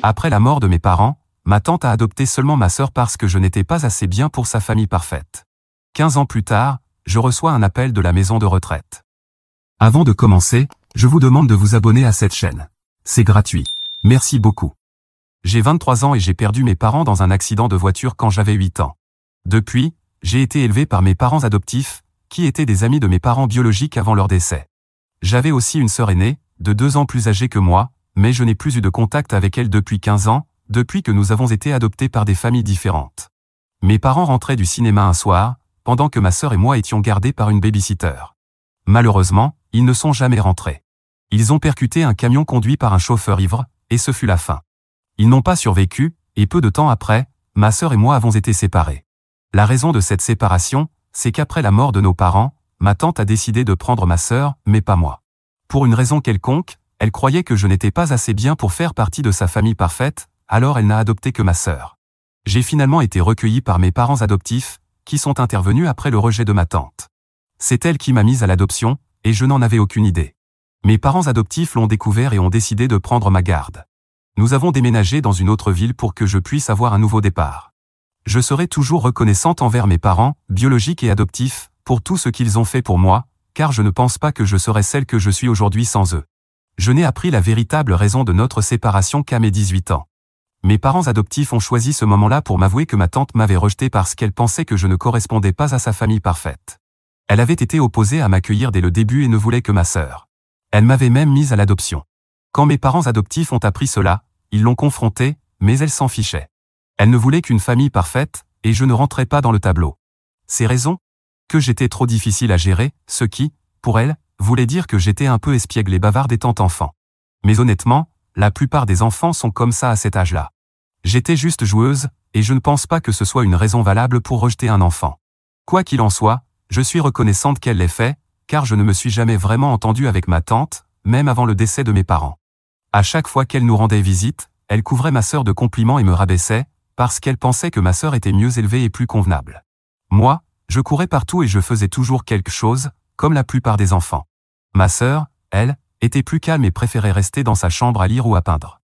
Après la mort de mes parents, ma tante a adopté seulement ma sœur parce que je n'étais pas assez bien pour sa famille parfaite. 15 ans plus tard, je reçois un appel de la maison de retraite. Avant de commencer, je vous demande de vous abonner à cette chaîne. C'est gratuit. Merci beaucoup. J'ai 23 ans et j'ai perdu mes parents dans un accident de voiture quand j'avais 8 ans. Depuis, j'ai été élevé par mes parents adoptifs, qui étaient des amis de mes parents biologiques avant leur décès. J'avais aussi une sœur aînée, de 2 ans plus âgée que moi, mais je n'ai plus eu de contact avec elle depuis 15 ans, depuis que nous avons été adoptés par des familles différentes. Mes parents rentraient du cinéma un soir, pendant que ma sœur et moi étions gardés par une baby-sitter. Malheureusement, ils ne sont jamais rentrés. Ils ont percuté un camion conduit par un chauffeur ivre, et ce fut la fin. Ils n'ont pas survécu, et peu de temps après, ma sœur et moi avons été séparés. La raison de cette séparation, c'est qu'après la mort de nos parents, ma tante a décidé de prendre ma sœur, mais pas moi. Pour une raison quelconque, elle croyait que je n'étais pas assez bien pour faire partie de sa famille parfaite, alors elle n'a adopté que ma sœur. J'ai finalement été recueilli par mes parents adoptifs, qui sont intervenus après le rejet de ma tante. C'est elle qui m'a mise à l'adoption, et je n'en avais aucune idée. Mes parents adoptifs l'ont découvert et ont décidé de prendre ma garde. Nous avons déménagé dans une autre ville pour que je puisse avoir un nouveau départ. Je serai toujours reconnaissante envers mes parents, biologiques et adoptifs, pour tout ce qu'ils ont fait pour moi, car je ne pense pas que je serais celle que je suis aujourd'hui sans eux. Je n'ai appris la véritable raison de notre séparation qu'à mes 18 ans. Mes parents adoptifs ont choisi ce moment-là pour m'avouer que ma tante m'avait rejeté parce qu'elle pensait que je ne correspondais pas à sa famille parfaite. Elle avait été opposée à m'accueillir dès le début et ne voulait que ma sœur. Elle m'avait même mise à l'adoption. Quand mes parents adoptifs ont appris cela, ils l'ont confrontée, mais elle s'en fichait. Elle ne voulait qu'une famille parfaite, et je ne rentrais pas dans le tableau. Ces raisons? Que j'étais trop difficile à gérer, ce qui, pour elle, voulait dire que j'étais un peu espiègle et bavarde étant enfant. Mais honnêtement, la plupart des enfants sont comme ça à cet âge-là. J'étais juste joueuse, et je ne pense pas que ce soit une raison valable pour rejeter un enfant. Quoi qu'il en soit, je suis reconnaissante qu'elle l'ait fait, car je ne me suis jamais vraiment entendue avec ma tante, même avant le décès de mes parents. À chaque fois qu'elle nous rendait visite, elle couvrait ma sœur de compliments et me rabaissait, parce qu'elle pensait que ma sœur était mieux élevée et plus convenable. Moi, je courais partout et je faisais toujours quelque chose, comme la plupart des enfants. Ma sœur, elle, était plus calme et préférait rester dans sa chambre à lire ou à peindre.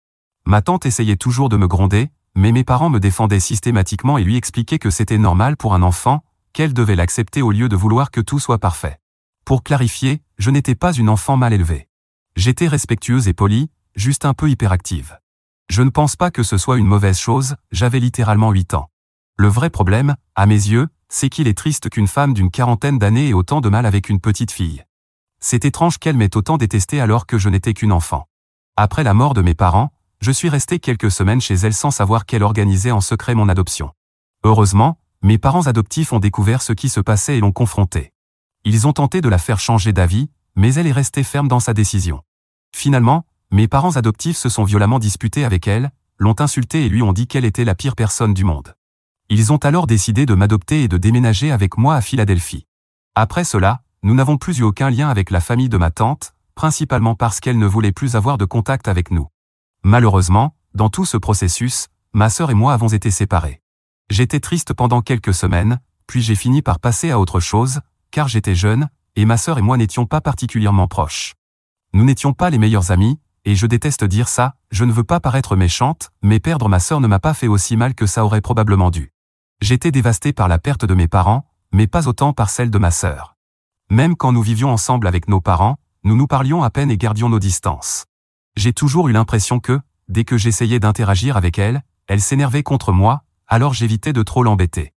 Ma tante essayait toujours de me gronder, mais mes parents me défendaient systématiquement et lui expliquaient que c'était normal pour un enfant, qu'elle devait l'accepter au lieu de vouloir que tout soit parfait. Pour clarifier, je n'étais pas une enfant mal élevée. J'étais respectueuse et polie, juste un peu hyperactive. Je ne pense pas que ce soit une mauvaise chose, j'avais littéralement 8 ans. Le vrai problème, à mes yeux, c'est qu'il est triste qu'une femme d'une quarantaine d'années ait autant de mal avec une petite fille. C'est étrange qu'elle m'ait autant détesté alors que je n'étais qu'une enfant. Après la mort de mes parents, je suis resté quelques semaines chez elle sans savoir qu'elle organisait en secret mon adoption. Heureusement, mes parents adoptifs ont découvert ce qui se passait et l'ont confrontée. Ils ont tenté de la faire changer d'avis, mais elle est restée ferme dans sa décision. Finalement, mes parents adoptifs se sont violemment disputés avec elle, l'ont insultée et lui ont dit qu'elle était la pire personne du monde. Ils ont alors décidé de m'adopter et de déménager avec moi à Philadelphie. Après cela, nous n'avons plus eu aucun lien avec la famille de ma tante, principalement parce qu'elle ne voulait plus avoir de contact avec nous. Malheureusement, dans tout ce processus, ma sœur et moi avons été séparés. J'étais triste pendant quelques semaines, puis j'ai fini par passer à autre chose, car j'étais jeune, et ma sœur et moi n'étions pas particulièrement proches. Nous n'étions pas les meilleurs amis, et je déteste dire ça, je ne veux pas paraître méchante, mais perdre ma sœur ne m'a pas fait aussi mal que ça aurait probablement dû. J'étais dévasté par la perte de mes parents, mais pas autant par celle de ma sœur. Même quand nous vivions ensemble avec nos parents, nous nous parlions à peine et gardions nos distances. J'ai toujours eu l'impression que, dès que j'essayais d'interagir avec elle, elle s'énervait contre moi, alors j'évitais de trop l'embêter.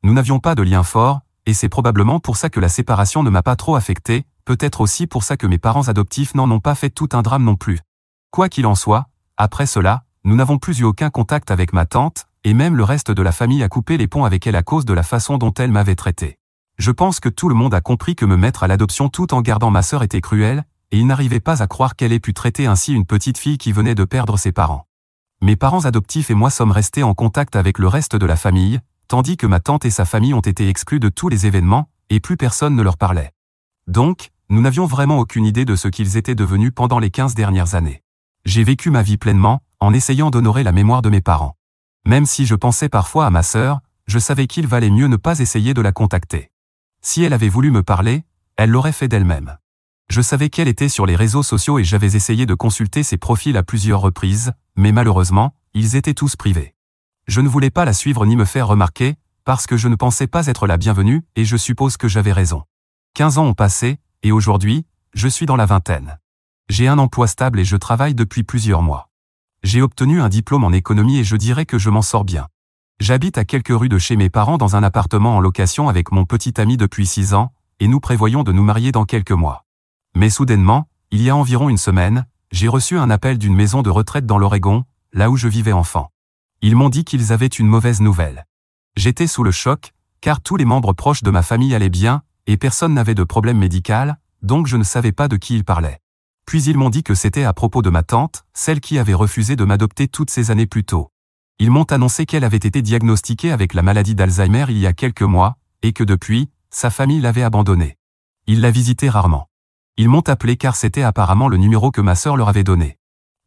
Nous n'avions pas de lien fort, et c'est probablement pour ça que la séparation ne m'a pas trop affecté, peut-être aussi pour ça que mes parents adoptifs n'en ont pas fait tout un drame non plus. Quoi qu'il en soit, après cela, nous n'avons plus eu aucun contact avec ma tante, et même le reste de la famille a coupé les ponts avec elle à cause de la façon dont elle m'avait traité. Je pense que tout le monde a compris que me mettre à l'adoption tout en gardant ma sœur était cruel, et ils n'arrivaient pas à croire qu'elle ait pu traiter ainsi une petite fille qui venait de perdre ses parents. Mes parents adoptifs et moi sommes restés en contact avec le reste de la famille, tandis que ma tante et sa famille ont été exclus de tous les événements, et plus personne ne leur parlait. Donc, nous n'avions vraiment aucune idée de ce qu'ils étaient devenus pendant les 15 dernières années. J'ai vécu ma vie pleinement, en essayant d'honorer la mémoire de mes parents. Même si je pensais parfois à ma sœur, je savais qu'il valait mieux ne pas essayer de la contacter. Si elle avait voulu me parler, elle l'aurait fait d'elle-même. Je savais qu'elle était sur les réseaux sociaux et j'avais essayé de consulter ses profils à plusieurs reprises, mais malheureusement, Ils étaient tous privés. Je ne voulais pas la suivre ni me faire remarquer, parce que je ne pensais pas être la bienvenue, et je suppose que j'avais raison. 15 ans ont passé, et aujourd'hui, je suis dans la vingtaine. J'ai un emploi stable et je travaille depuis plusieurs mois. J'ai obtenu un diplôme en économie et je dirais que je m'en sors bien. J'habite à quelques rues de chez mes parents dans un appartement en location avec mon petit ami depuis 6 ans, et nous prévoyons de nous marier dans quelques mois. Mais soudainement, il y a environ une semaine, j'ai reçu un appel d'une maison de retraite dans l'Oregon, là où je vivais enfant. Ils m'ont dit qu'ils avaient une mauvaise nouvelle. J'étais sous le choc, car tous les membres proches de ma famille allaient bien, et personne n'avait de problème médical, donc je ne savais pas de qui ils parlaient. Puis ils m'ont dit que c'était à propos de ma tante, celle qui avait refusé de m'adopter toutes ces années plus tôt. Ils m'ont annoncé qu'elle avait été diagnostiquée avec la maladie d'Alzheimer il y a quelques mois, et que depuis, sa famille l'avait abandonnée. Ils la visitaient rarement. Ils m'ont appelé car c'était apparemment le numéro que ma sœur leur avait donné.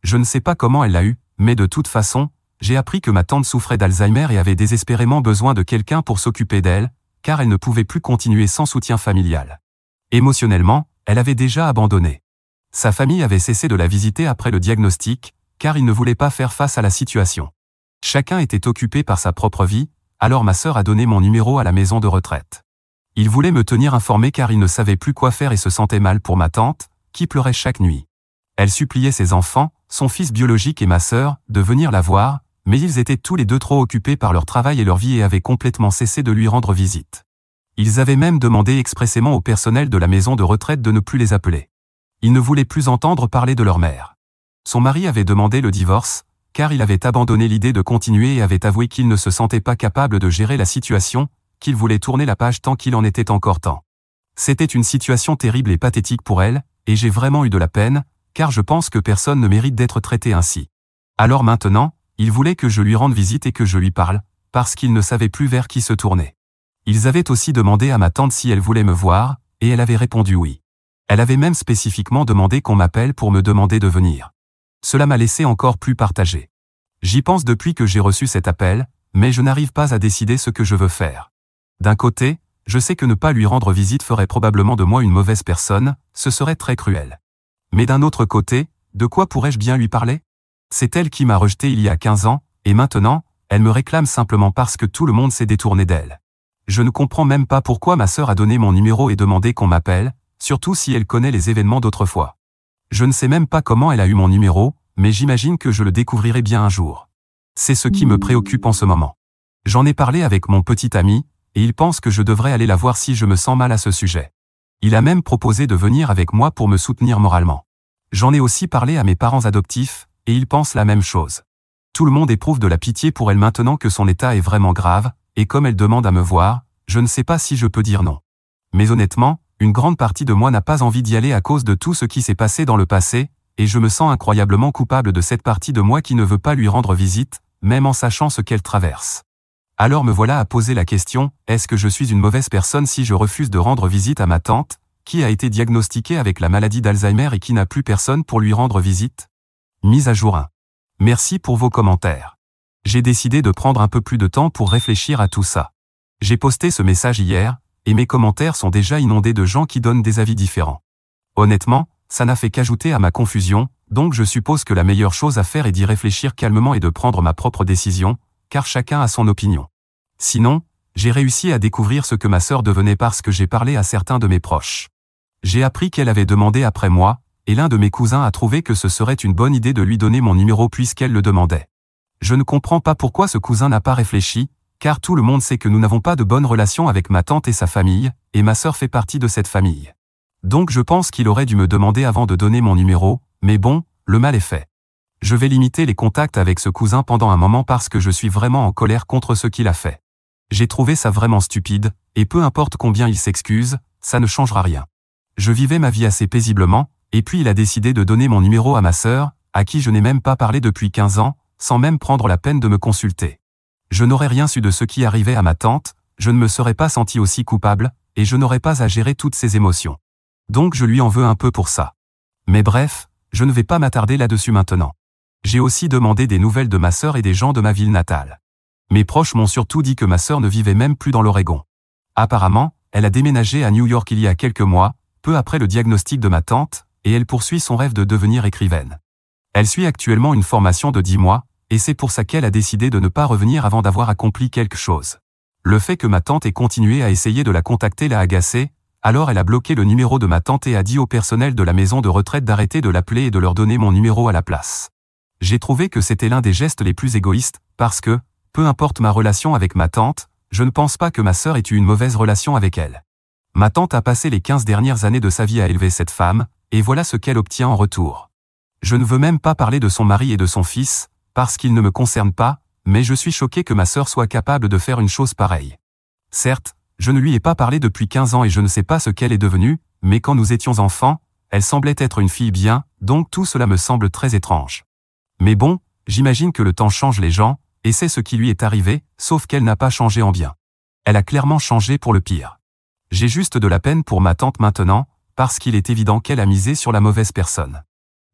Je ne sais pas comment elle l'a eu, mais de toute façon, j'ai appris que ma tante souffrait d'Alzheimer et avait désespérément besoin de quelqu'un pour s'occuper d'elle, car elle ne pouvait plus continuer sans soutien familial. Émotionnellement, elle avait déjà abandonné. Sa famille avait cessé de la visiter après le diagnostic, car ils ne voulaient pas faire face à la situation. Chacun était occupé par sa propre vie, alors ma sœur a donné mon numéro à la maison de retraite. Il voulait me tenir informé car il ne savait plus quoi faire et se sentait mal pour ma tante, qui pleurait chaque nuit. Elle suppliait ses enfants, son fils biologique et ma sœur, de venir la voir, mais ils étaient tous les deux trop occupés par leur travail et leur vie et avaient complètement cessé de lui rendre visite. Ils avaient même demandé expressément au personnel de la maison de retraite de ne plus les appeler. Ils ne voulaient plus entendre parler de leur mère. Son mari avait demandé le divorce, car il avait abandonné l'idée de continuer et avait avoué qu'il ne se sentait pas capable de gérer la situation, qu'il voulait tourner la page tant qu'il en était encore temps. C'était une situation terrible et pathétique pour elle, et j'ai vraiment eu de la peine, car je pense que personne ne mérite d'être traité ainsi. Alors maintenant, il voulait que je lui rende visite et que je lui parle, parce qu'il ne savait plus vers qui se tourner. Ils avaient aussi demandé à ma tante si elle voulait me voir, et elle avait répondu oui. Elle avait même spécifiquement demandé qu'on m'appelle pour me demander de venir. Cela m'a laissé encore plus partagé. J'y pense depuis que j'ai reçu cet appel, mais je n'arrive pas à décider ce que je veux faire. D'un côté, je sais que ne pas lui rendre visite ferait probablement de moi une mauvaise personne, ce serait très cruel. Mais d'un autre côté, de quoi pourrais-je bien lui parler? C'est elle qui m'a rejeté il y a 15 ans, et maintenant, elle me réclame simplement parce que tout le monde s'est détourné d'elle. Je ne comprends même pas pourquoi ma sœur a donné mon numéro et demandé qu'on m'appelle, surtout si elle connaît les événements d'autrefois. Je ne sais même pas comment elle a eu mon numéro, mais j'imagine que je le découvrirai bien un jour. C'est ce qui me préoccupe en ce moment. J'en ai parlé avec mon petit ami, et il pense que je devrais aller la voir si je me sens mal à ce sujet. Il a même proposé de venir avec moi pour me soutenir moralement. J'en ai aussi parlé à mes parents adoptifs, et ils pensent la même chose. Tout le monde éprouve de la pitié pour elle maintenant que son état est vraiment grave, et comme elle demande à me voir, je ne sais pas si je peux dire non. Mais honnêtement, une grande partie de moi n'a pas envie d'y aller à cause de tout ce qui s'est passé dans le passé, et je me sens incroyablement coupable de cette partie de moi qui ne veut pas lui rendre visite, même en sachant ce qu'elle traverse. Alors me voilà à poser la question, est-ce que je suis une mauvaise personne si je refuse de rendre visite à ma tante, qui a été diagnostiquée avec la maladie d'Alzheimer et qui n'a plus personne pour lui rendre visite? Mise à jour 1. Merci pour vos commentaires. J'ai décidé de prendre un peu plus de temps pour réfléchir à tout ça. J'ai posté ce message hier, et mes commentaires sont déjà inondés de gens qui donnent des avis différents. Honnêtement, ça n'a fait qu'ajouter à ma confusion, donc je suppose que la meilleure chose à faire est d'y réfléchir calmement et de prendre ma propre décision, car chacun a son opinion. Sinon, j'ai réussi à découvrir ce que ma sœur devenait parce que j'ai parlé à certains de mes proches. J'ai appris qu'elle avait demandé après moi, et l'un de mes cousins a trouvé que ce serait une bonne idée de lui donner mon numéro puisqu'elle le demandait. Je ne comprends pas pourquoi ce cousin n'a pas réfléchi, car tout le monde sait que nous n'avons pas de bonne relation avec ma tante et sa famille, et ma sœur fait partie de cette famille. Donc je pense qu'il aurait dû me demander avant de donner mon numéro, mais bon, le mal est fait. Je vais limiter les contacts avec ce cousin pendant un moment parce que je suis vraiment en colère contre ce qu'il a fait. J'ai trouvé ça vraiment stupide, et peu importe combien il s'excuse, ça ne changera rien. Je vivais ma vie assez paisiblement, et puis il a décidé de donner mon numéro à ma sœur, à qui je n'ai même pas parlé depuis 15 ans, sans même prendre la peine de me consulter. Je n'aurais rien su de ce qui arrivait à ma tante, je ne me serais pas senti aussi coupable, et je n'aurais pas à gérer toutes ces émotions. Donc je lui en veux un peu pour ça. Mais bref, je ne vais pas m'attarder là-dessus maintenant. J'ai aussi demandé des nouvelles de ma sœur et des gens de ma ville natale. Mes proches m'ont surtout dit que ma sœur ne vivait même plus dans l'Oregon. Apparemment, elle a déménagé à New York il y a quelques mois, peu après le diagnostic de ma tante, et elle poursuit son rêve de devenir écrivaine. Elle suit actuellement une formation de 10 mois, et c'est pour ça qu'elle a décidé de ne pas revenir avant d'avoir accompli quelque chose. Le fait que ma tante ait continué à essayer de la contacter l'a agacée, alors elle a bloqué le numéro de ma tante et a dit au personnel de la maison de retraite d'arrêter de l'appeler et de leur donner mon numéro à la place. J'ai trouvé que c'était l'un des gestes les plus égoïstes, parce que, peu importe ma relation avec ma tante, je ne pense pas que ma sœur ait eu une mauvaise relation avec elle. Ma tante a passé les 15 dernières années de sa vie à élever cette femme, et voilà ce qu'elle obtient en retour. Je ne veux même pas parler de son mari et de son fils, parce qu'ils ne me concernent pas, mais je suis choqué que ma sœur soit capable de faire une chose pareille. Certes, je ne lui ai pas parlé depuis 15 ans et je ne sais pas ce qu'elle est devenue, mais quand nous étions enfants, elle semblait être une fille bien, donc tout cela me semble très étrange. Mais bon, j'imagine que le temps change les gens, et c'est ce qui lui est arrivé, sauf qu'elle n'a pas changé en bien. Elle a clairement changé pour le pire. J'ai juste de la peine pour ma tante maintenant, parce qu'il est évident qu'elle a misé sur la mauvaise personne.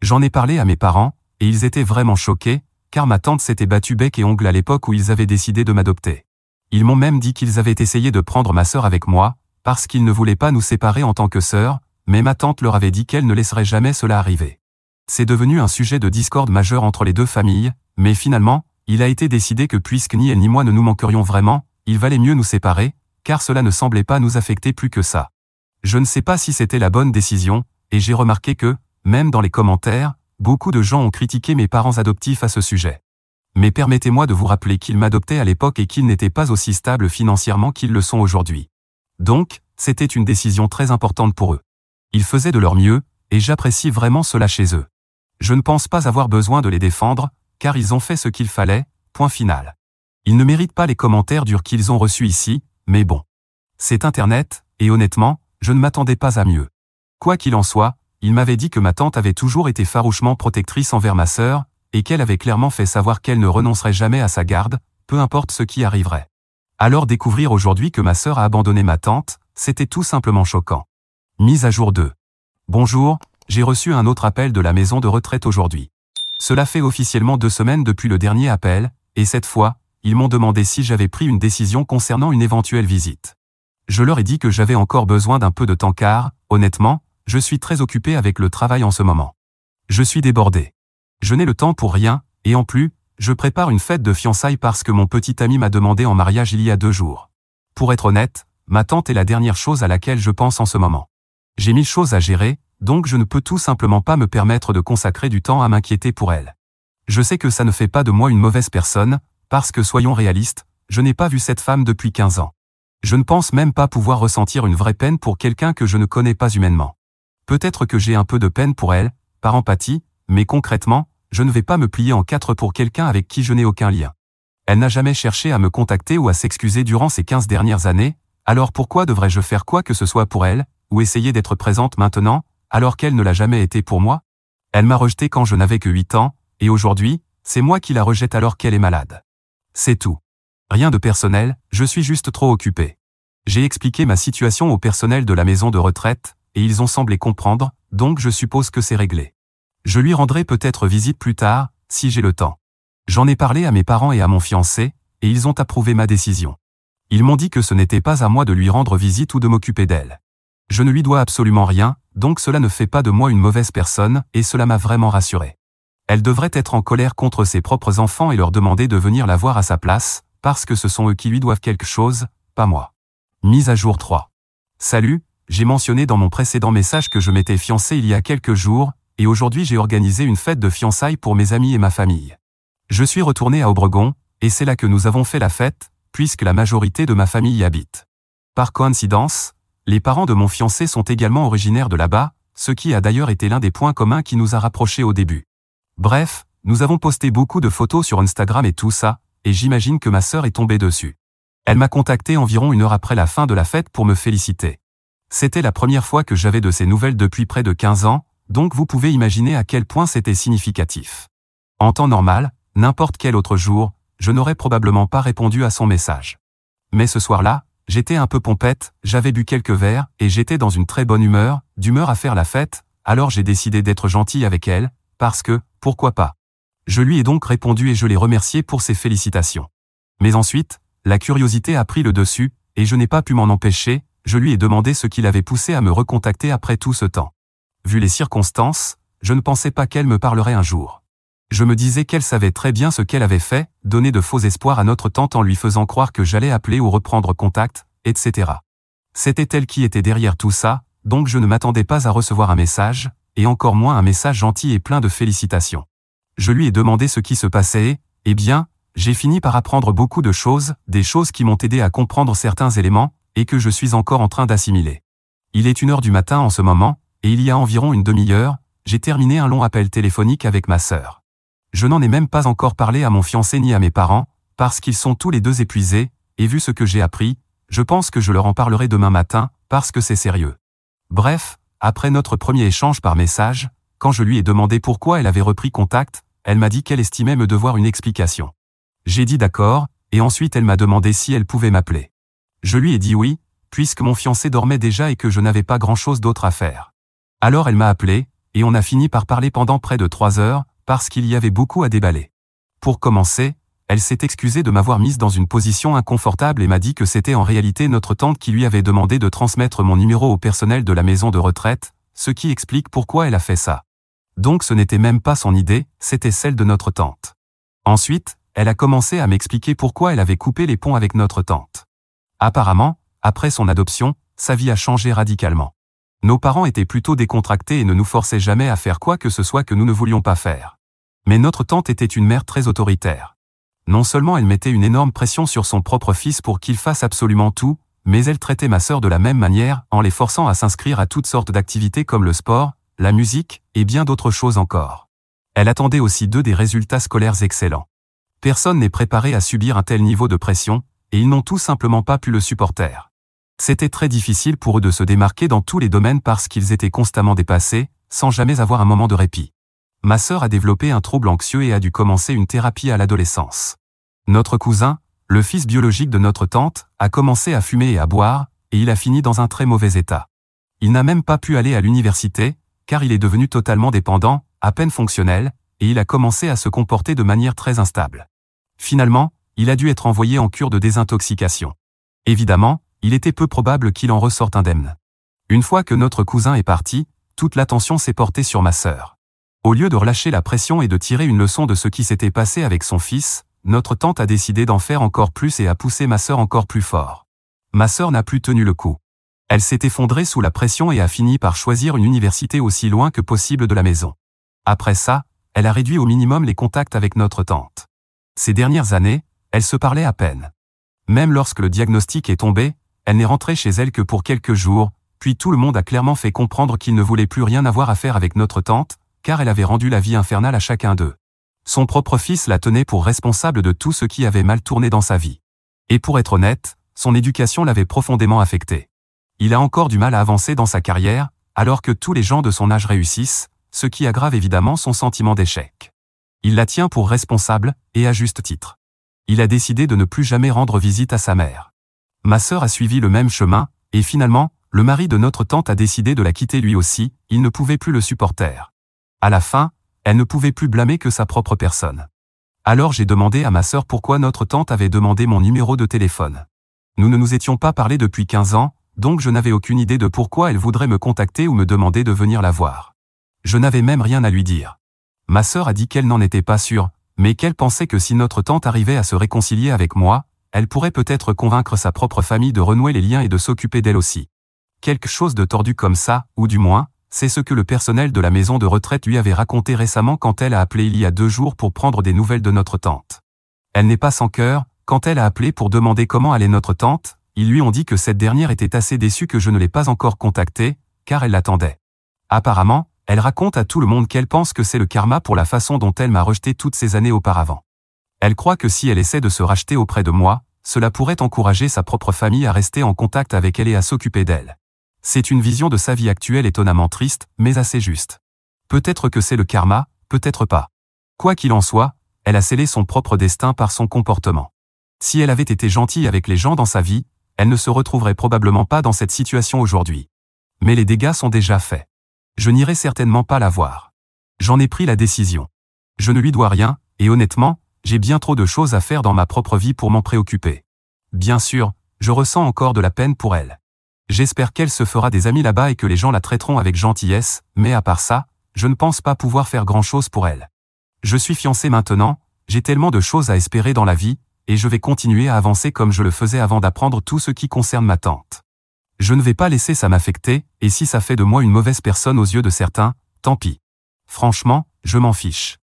J'en ai parlé à mes parents, et ils étaient vraiment choqués, car ma tante s'était battue bec et ongle à l'époque où ils avaient décidé de m'adopter. Ils m'ont même dit qu'ils avaient essayé de prendre ma sœur avec moi, parce qu'ils ne voulaient pas nous séparer en tant que sœurs, mais ma tante leur avait dit qu'elle ne laisserait jamais cela arriver. C'est devenu un sujet de discorde majeur entre les deux familles, mais finalement, il a été décidé que puisque ni elle ni moi ne nous manquerions vraiment, il valait mieux nous séparer, car cela ne semblait pas nous affecter plus que ça. Je ne sais pas si c'était la bonne décision, et j'ai remarqué que, même dans les commentaires, beaucoup de gens ont critiqué mes parents adoptifs à ce sujet. Mais permettez-moi de vous rappeler qu'ils m'adoptaient à l'époque et qu'ils n'étaient pas aussi stables financièrement qu'ils le sont aujourd'hui. Donc, c'était une décision très importante pour eux. Ils faisaient de leur mieux, et j'apprécie vraiment cela chez eux. Je ne pense pas avoir besoin de les défendre, car ils ont fait ce qu'il fallait, point final. Ils ne méritent pas les commentaires durs qu'ils ont reçus ici, mais bon. C'est Internet, et honnêtement, je ne m'attendais pas à mieux. Quoi qu'il en soit, il m'avait dit que ma tante avait toujours été farouchement protectrice envers ma sœur, et qu'elle avait clairement fait savoir qu'elle ne renoncerait jamais à sa garde, peu importe ce qui arriverait. Alors découvrir aujourd'hui que ma sœur a abandonné ma tante, c'était tout simplement choquant. Mise à jour 2. Bonjour, j'ai reçu un autre appel de la maison de retraite aujourd'hui. Cela fait officiellement 2 semaines depuis le dernier appel, et cette fois, ils m'ont demandé si j'avais pris une décision concernant une éventuelle visite. Je leur ai dit que j'avais encore besoin d'un peu de temps car, honnêtement, je suis très occupé avec le travail en ce moment. Je suis débordé. Je n'ai le temps pour rien, et en plus, je prépare une fête de fiançailles parce que mon petit ami m'a demandé en mariage il y a 2 jours. Pour être honnête, ma tante est la dernière chose à laquelle je pense en ce moment. J'ai 1000 choses à gérer, donc je ne peux tout simplement pas me permettre de consacrer du temps à m'inquiéter pour elle. Je sais que ça ne fait pas de moi une mauvaise personne, parce que soyons réalistes, je n'ai pas vu cette femme depuis 15 ans. Je ne pense même pas pouvoir ressentir une vraie peine pour quelqu'un que je ne connais pas humainement. Peut-être que j'ai un peu de peine pour elle, par empathie, mais concrètement, je ne vais pas me plier en 4 pour quelqu'un avec qui je n'ai aucun lien. Elle n'a jamais cherché à me contacter ou à s'excuser durant ces 15 dernières années, alors pourquoi devrais-je faire quoi que ce soit pour elle, ou essayer d'être présente maintenant, alors qu'elle ne l'a jamais été pour moi? Elle m'a rejeté quand je n'avais que 8 ans, et aujourd'hui, c'est moi qui la rejette alors qu'elle est malade. C'est tout. Rien de personnel, je suis juste trop occupé. J'ai expliqué ma situation au personnel de la maison de retraite, et ils ont semblé comprendre, donc je suppose que c'est réglé. Je lui rendrai peut-être visite plus tard, si j'ai le temps. J'en ai parlé à mes parents et à mon fiancé, et ils ont approuvé ma décision. Ils m'ont dit que ce n'était pas à moi de lui rendre visite ou de m'occuper d'elle. Je ne lui dois absolument rien, donc cela ne fait pas de moi une mauvaise personne, et cela m'a vraiment rassuré. Elle devrait être en colère contre ses propres enfants et leur demander de venir la voir à sa place, parce que ce sont eux qui lui doivent quelque chose, pas moi. Mise à jour 3. Salut, j'ai mentionné dans mon précédent message que je m'étais fiancé il y a quelques jours, et aujourd'hui j'ai organisé une fête de fiançailles pour mes amis et ma famille. Je suis retourné à Obregon, et c'est là que nous avons fait la fête, puisque la majorité de ma famille y habite. Par coïncidence, les parents de mon fiancé sont également originaires de là-bas, ce qui a d'ailleurs été l'un des points communs qui nous a rapprochés au début. Bref, nous avons posté beaucoup de photos sur Instagram et tout ça, et j'imagine que ma sœur est tombée dessus. Elle m'a contacté environ 1 heure après la fin de la fête pour me féliciter. C'était la première fois que j'avais de ses nouvelles depuis près de 15 ans, donc vous pouvez imaginer à quel point c'était significatif. En temps normal, n'importe quel autre jour, je n'aurais probablement pas répondu à son message. Mais ce soir-là, j'étais un peu pompette, j'avais bu quelques verres, et j'étais dans une très bonne humeur, d'humeur à faire la fête, alors j'ai décidé d'être gentil avec elle, parce que, pourquoi pas. Je lui ai donc répondu et je l'ai remercié pour ses félicitations. Mais ensuite, la curiosité a pris le dessus, et je n'ai pas pu m'en empêcher, je lui ai demandé ce qui l'avait poussé à me recontacter après tout ce temps. Vu les circonstances, je ne pensais pas qu'elle me parlerait un jour. Je me disais qu'elle savait très bien ce qu'elle avait fait, donner de faux espoirs à notre tante en lui faisant croire que j'allais appeler ou reprendre contact, etc. C'était elle qui était derrière tout ça, donc je ne m'attendais pas à recevoir un message, et encore moins un message gentil et plein de félicitations. Je lui ai demandé ce qui se passait et, eh bien, j'ai fini par apprendre beaucoup de choses, des choses qui m'ont aidé à comprendre certains éléments, et que je suis encore en train d'assimiler. Il est 1h du matin en ce moment, et il y a environ une demi-heure, j'ai terminé un long appel téléphonique avec ma sœur. Je n'en ai même pas encore parlé à mon fiancé ni à mes parents, parce qu'ils sont tous les deux épuisés, et vu ce que j'ai appris, je pense que je leur en parlerai demain matin, parce que c'est sérieux. Bref, après notre premier échange par message, quand je lui ai demandé pourquoi elle avait repris contact, elle m'a dit qu'elle estimait me devoir une explication. J'ai dit d'accord, et ensuite elle m'a demandé si elle pouvait m'appeler. Je lui ai dit oui, puisque mon fiancé dormait déjà et que je n'avais pas grand-chose d'autre à faire. Alors elle m'a appelé, et on a fini par parler pendant près de 3 heures, parce qu'il y avait beaucoup à déballer. Pour commencer, elle s'est excusée de m'avoir mise dans une position inconfortable et m'a dit que c'était en réalité notre tante qui lui avait demandé de transmettre mon numéro au personnel de la maison de retraite, ce qui explique pourquoi elle a fait ça. Donc ce n'était même pas son idée, c'était celle de notre tante. Ensuite, elle a commencé à m'expliquer pourquoi elle avait coupé les ponts avec notre tante. Apparemment, après son adoption, sa vie a changé radicalement. Nos parents étaient plutôt décontractés et ne nous forçaient jamais à faire quoi que ce soit que nous ne voulions pas faire. Mais notre tante était une mère très autoritaire. Non seulement elle mettait une énorme pression sur son propre fils pour qu'il fasse absolument tout, mais elle traitait ma sœur de la même manière, en les forçant à s'inscrire à toutes sortes d'activités comme le sport, la musique, et bien d'autres choses encore. Elle attendait aussi d'eux des résultats scolaires excellents. Personne n'est préparé à subir un tel niveau de pression, et ils n'ont tout simplement pas pu le supporter. C'était très difficile pour eux de se démarquer dans tous les domaines parce qu'ils étaient constamment dépassés, sans jamais avoir un moment de répit. Ma sœur a développé un trouble anxieux et a dû commencer une thérapie à l'adolescence. Notre cousin, le fils biologique de notre tante, a commencé à fumer et à boire, et il a fini dans un très mauvais état. Il n'a même pas pu aller à l'université, car il est devenu totalement dépendant, à peine fonctionnel, et il a commencé à se comporter de manière très instable. Finalement, il a dû être envoyé en cure de désintoxication. Évidemment, il était peu probable qu'il en ressorte indemne. Une fois que notre cousin est parti, toute l'attention s'est portée sur ma sœur. Au lieu de relâcher la pression et de tirer une leçon de ce qui s'était passé avec son fils, notre tante a décidé d'en faire encore plus et a poussé ma sœur encore plus fort. Ma sœur n'a plus tenu le coup. Elle s'est effondrée sous la pression et a fini par choisir une université aussi loin que possible de la maison. Après ça, elle a réduit au minimum les contacts avec notre tante. Ces dernières années, elle se parlait à peine. Même lorsque le diagnostic est tombé, elle n'est rentrée chez elle que pour quelques jours, puis tout le monde a clairement fait comprendre qu'il ne voulait plus rien avoir à faire avec notre tante, car elle avait rendu la vie infernale à chacun d'eux. Son propre fils la tenait pour responsable de tout ce qui avait mal tourné dans sa vie. Et pour être honnête, son éducation l'avait profondément affecté. Il a encore du mal à avancer dans sa carrière, alors que tous les gens de son âge réussissent, ce qui aggrave évidemment son sentiment d'échec. Il la tient pour responsable, et à juste titre. Il a décidé de ne plus jamais rendre visite à sa mère. Ma sœur a suivi le même chemin, et finalement, le mari de notre tante a décidé de la quitter lui aussi, il ne pouvait plus le supporter. À la fin, elle ne pouvait plus blâmer que sa propre personne. Alors j'ai demandé à ma sœur pourquoi notre tante avait demandé mon numéro de téléphone. Nous ne nous étions pas parlé depuis 15 ans, donc je n'avais aucune idée de pourquoi elle voudrait me contacter ou me demander de venir la voir. Je n'avais même rien à lui dire. Ma sœur a dit qu'elle n'en était pas sûre, mais qu'elle pensait que si notre tante arrivait à se réconcilier avec moi, elle pourrait peut-être convaincre sa propre famille de renouer les liens et de s'occuper d'elle aussi. Quelque chose de tordu comme ça, ou du moins, c'est ce que le personnel de la maison de retraite lui avait raconté récemment quand elle a appelé il y a 2 jours pour prendre des nouvelles de notre tante. Elle n'est pas sans cœur, quand elle a appelé pour demander comment allait notre tante, ils lui ont dit que cette dernière était assez déçue que je ne l'ai pas encore contactée, car elle l'attendait. Apparemment, elle raconte à tout le monde qu'elle pense que c'est le karma pour la façon dont elle m'a rejeté toutes ces années auparavant. Elle croit que si elle essaie de se racheter auprès de moi, cela pourrait encourager sa propre famille à rester en contact avec elle et à s'occuper d'elle. C'est une vision de sa vie actuelle étonnamment triste, mais assez juste. Peut-être que c'est le karma, peut-être pas. Quoi qu'il en soit, elle a scellé son propre destin par son comportement. Si elle avait été gentille avec les gens dans sa vie, elle ne se retrouverait probablement pas dans cette situation aujourd'hui. Mais les dégâts sont déjà faits. Je n'irai certainement pas la voir. J'en ai pris la décision. Je ne lui dois rien, et honnêtement, j'ai bien trop de choses à faire dans ma propre vie pour m'en préoccuper. Bien sûr, je ressens encore de la peine pour elle. J'espère qu'elle se fera des amis là-bas et que les gens la traiteront avec gentillesse, mais à part ça, je ne pense pas pouvoir faire grand-chose pour elle. Je suis fiancé maintenant, j'ai tellement de choses à espérer dans la vie, et je vais continuer à avancer comme je le faisais avant d'apprendre tout ce qui concerne ma tante. Je ne vais pas laisser ça m'affecter, et si ça fait de moi une mauvaise personne aux yeux de certains, tant pis. Franchement, je m'en fiche.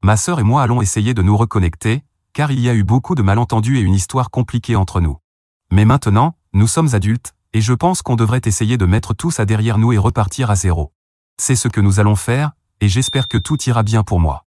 Ma sœur et moi allons essayer de nous reconnecter, car il y a eu beaucoup de malentendus et une histoire compliquée entre nous. Mais maintenant, nous sommes adultes, et je pense qu'on devrait essayer de mettre tout ça derrière nous et repartir à zéro. C'est ce que nous allons faire, et j'espère que tout ira bien pour moi.